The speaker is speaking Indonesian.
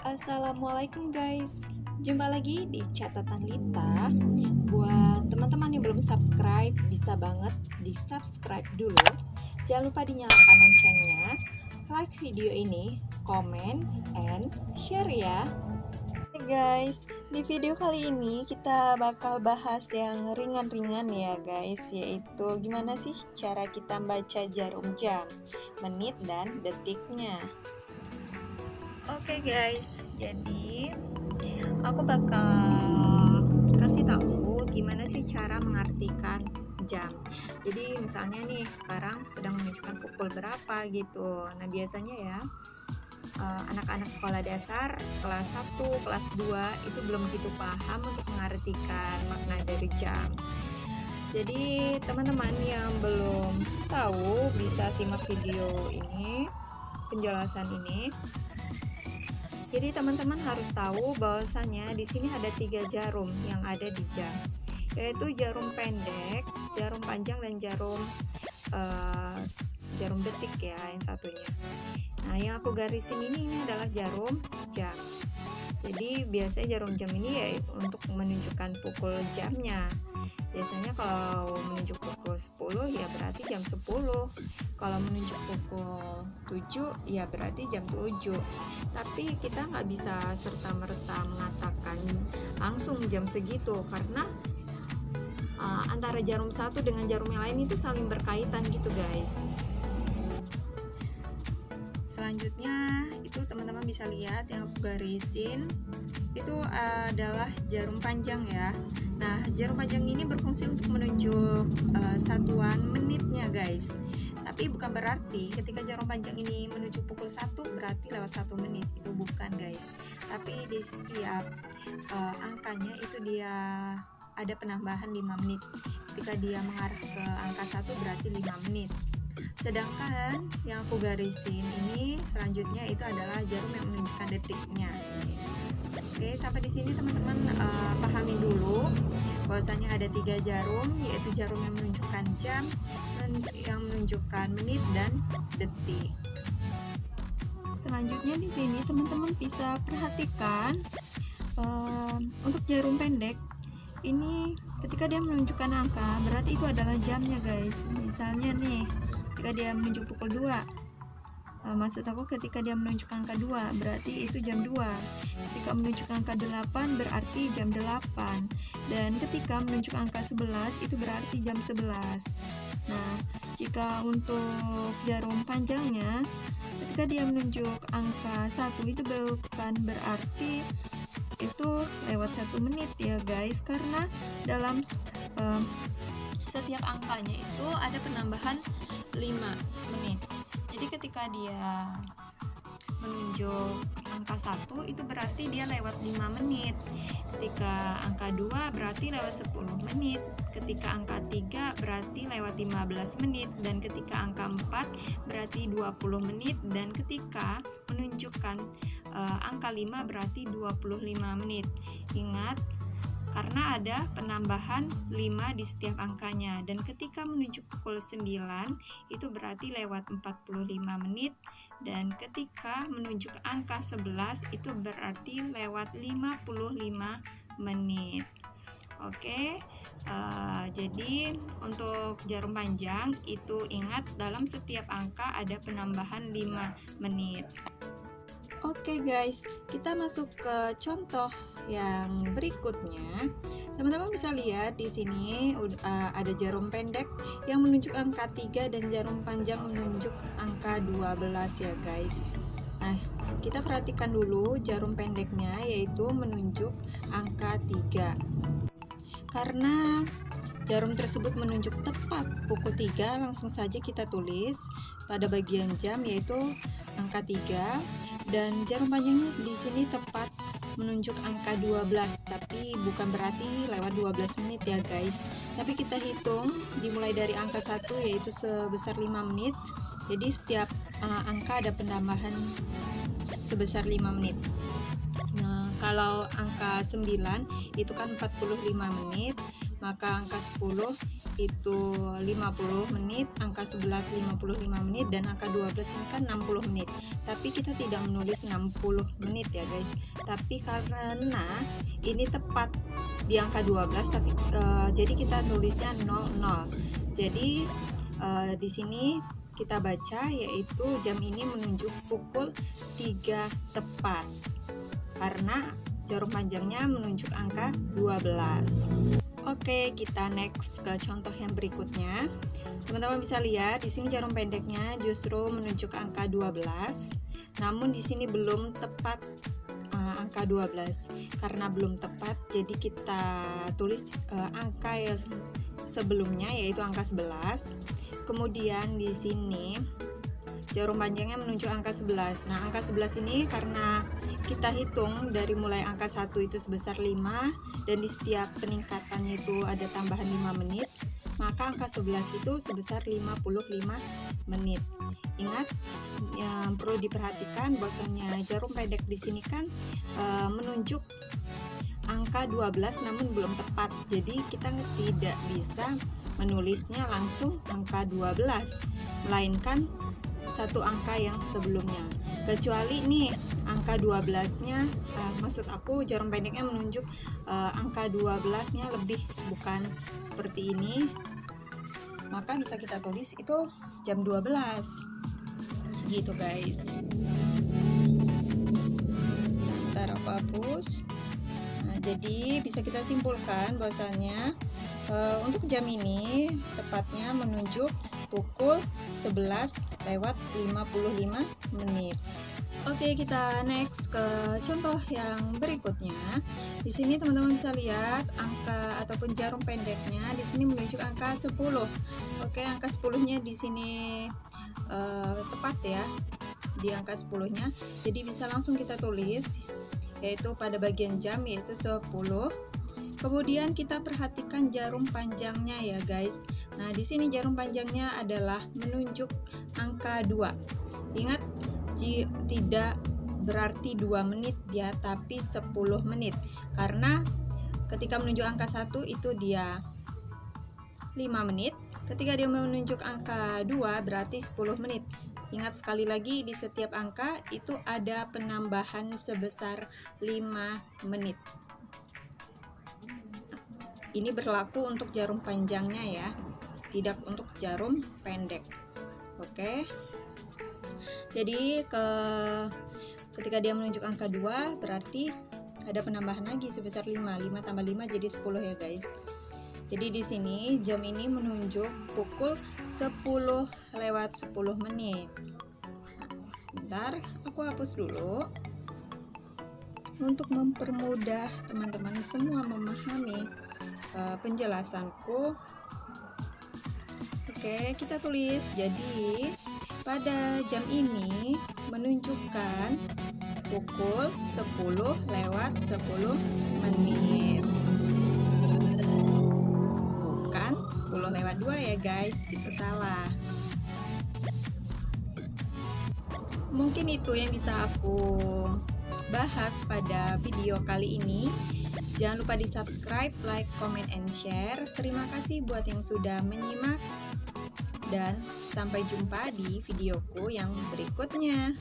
Assalamualaikum guys, jumpa lagi di catatan Lita. Buat teman-teman yang belum subscribe, bisa banget di subscribe dulu. Jangan lupa dinyalakan loncengnya, like video ini, komen, and share ya. Oke guys, di video kali ini kita bakal bahas yang ringan-ringan ya guys, yaitu gimana sih cara kita baca jarum jam, menit dan detiknya. Oke guys, jadi aku bakal kasih tahu gimana sih cara mengartikan jam. Jadi misalnya nih sekarang sedang menunjukkan pukul berapa gitu. Nah biasanya ya anak-anak sekolah dasar kelas 1, kelas 2 itu belum begitu paham untuk mengartikan makna dari jam. Jadi teman-teman yang belum tahu bisa simak video ini, penjelasan ini. Jadi teman-teman harus tahu bahwasanya di sini ada 3 jarum yang ada di jam, yaitu jarum pendek, jarum panjang, dan jarum detik ya yang satunya. Nah yang aku garisin ini adalah jarum jam. Jadi biasanya jarum jam ini ya untuk menunjukkan pukul jamnya. Biasanya kalau menunjuk pukul 10 ya berarti jam 10. Kalau menunjuk pukul 7 ya berarti jam 7. Tapi kita nggak bisa serta-merta mengatakan langsung jam segitu, karena antara jarum satu dengan jarum yang lain itu saling berkaitan gitu guys. Selanjutnya itu teman-teman bisa lihat yang aku garisin itu adalah jarum panjang ya. Nah jarum panjang ini berfungsi untuk menunjuk satuan menitnya guys. Tapi bukan berarti ketika jarum panjang ini menunjuk pukul 1 berarti lewat 1 menit, itu bukan guys. Tapi di setiap angkanya itu dia ada penambahan 5 menit. Ketika dia mengarah ke angka 1 berarti 5 menit. Sedangkan yang aku garisin ini selanjutnya itu adalah jarum yang menunjukkan detiknya. Oke, sampai di sini teman-teman pahamin dulu bahwasanya ada 3 jarum, yaitu jarum yang menunjukkan jam, yang menunjukkan menit dan detik. Selanjutnya di sini teman-teman bisa perhatikan untuk jarum pendek ini ketika dia menunjukkan angka berarti itu adalah jamnya guys. Misalnya nih ketika dia menunjuk pukul 2, maksud aku ketika dia menunjuk angka 2 berarti itu jam 2. Ketika menunjuk angka 8 berarti jam 8. Dan ketika menunjuk angka 11 itu berarti jam 11. Nah jika untuk jarum panjangnya ketika dia menunjuk angka 1 itu bukan berarti itu lewat 1 menit ya guys, karena dalam setiap angkanya itu ada penambahan 5 menit. Jadi ketika dia menunjuk angka 1 itu berarti dia lewat 5 menit. Ketika angka 2 berarti lewat 10 menit. Ketika angka 3 berarti lewat 15 menit, dan ketika angka 4 berarti 20 menit, dan ketika menunjukkan angka 5 berarti 25 menit. Ingat, karena ada penambahan 5 di setiap angkanya. Dan ketika menuju pukul 9 itu berarti lewat 45 menit, dan ketika menunjuk angka 11 itu berarti lewat 55 menit. Oke, jadi untuk jarum panjang itu ingat dalam setiap angka ada penambahan 5 menit. Oke guys, kita masuk ke contoh yang berikutnya. Teman-teman bisa lihat di sini ada jarum pendek yang menunjuk angka 3 dan jarum panjang menunjuk angka 12 ya guys. Nah, kita perhatikan dulu jarum pendeknya yaitu menunjuk angka 3. Karena jarum tersebut menunjuk tepat pukul 3, langsung saja kita tulis pada bagian jam yaitu angka 3. Dan jarum panjangnya di sini tepat menunjuk angka 12, tapi bukan berarti lewat 12 menit ya guys. Tapi kita hitung dimulai dari angka 1 yaitu sebesar 5 menit. Jadi setiap angka ada penambahan sebesar 5 menit. Nah, kalau angka 9 itu kan 45 menit, maka angka 10 itu 50 menit, angka 11 55 menit, dan angka 12 ini kan 60 menit. Tapi kita tidak menulis 60 menit ya guys, tapi karena ini tepat di angka 12 tapi jadi kita nulisnya 00. Jadi di sini kita baca yaitu jam ini menunjuk pukul 3 tepat karena jarum panjangnya menunjuk angka 12. Oke, kita next ke contoh yang berikutnya. Teman-teman bisa lihat di sini jarum pendeknya justru menunjuk angka 12. Namun di sini belum tepat angka 12. Karena belum tepat, jadi kita tulis angka yang sebelumnya yaitu angka 11. Kemudian di sini jarum panjangnya menunjuk angka 11. Nah, angka 11 ini karena kita hitung dari mulai angka 1 itu sebesar 5 dan di setiap peningkatannya itu ada tambahan 5 menit, maka angka 11 itu sebesar 55 menit. Ingat, yang perlu diperhatikan bahwasanya jarum pendek di sini kan menunjuk angka 12 namun belum tepat. Jadi kita tidak bisa menulisnya langsung angka 12, melainkan satu angka yang sebelumnya, kecuali nih angka 12 nya maksud aku jarum pendeknya menunjuk angka 12 nya lebih, bukan seperti ini, maka bisa kita tulis itu jam 12 gitu guys. Ntar aku hapus. Nah, jadi bisa kita simpulkan bahwasanya untuk jam ini tepatnya menunjuk pukul 11 lewat 55 menit. Oke, kita next ke contoh yang berikutnya. Di sini teman-teman bisa lihat angka ataupun jarum pendeknya di sini menunjuk angka 10. Oke, angka 10-nya di sini tepat ya. Di angka 10-nya. Jadi bisa langsung kita tulis yaitu pada bagian jam yaitu 10. Kemudian kita perhatikan jarum panjangnya ya guys. Nah, di sini jarum panjangnya adalah menunjuk angka 2. Ingat, tidak berarti 2 menit ya, tapi 10 menit. Karena ketika menunjuk angka 1 itu dia 5 menit. Ketika dia menunjuk angka 2 berarti 10 menit. Ingat sekali lagi, di setiap angka itu ada penambahan sebesar 5 menit. Ini berlaku untuk jarum panjangnya ya, tidak untuk jarum pendek. Oke. Jadi ketika dia menunjuk angka 2 berarti ada penambahan lagi sebesar 5. 5 tambah 5 jadi 10 ya guys. Jadi di sini jam ini menunjuk pukul 10 lewat 10 menit. Nah, bentar, aku hapus dulu. Untuk mempermudah teman-teman semua memahami penjelasanku. Oke, kita tulis. Jadi pada jam ini menunjukkan pukul 10 lewat 10 menit. Bukan 10 lewat 2 ya guys, itu salah. Mungkin itu yang bisa aku bahas pada video kali ini. Jangan lupa di subscribe, like, comment, and share. Terima kasih buat yang sudah menyimak. Dan sampai jumpa di videoku yang berikutnya.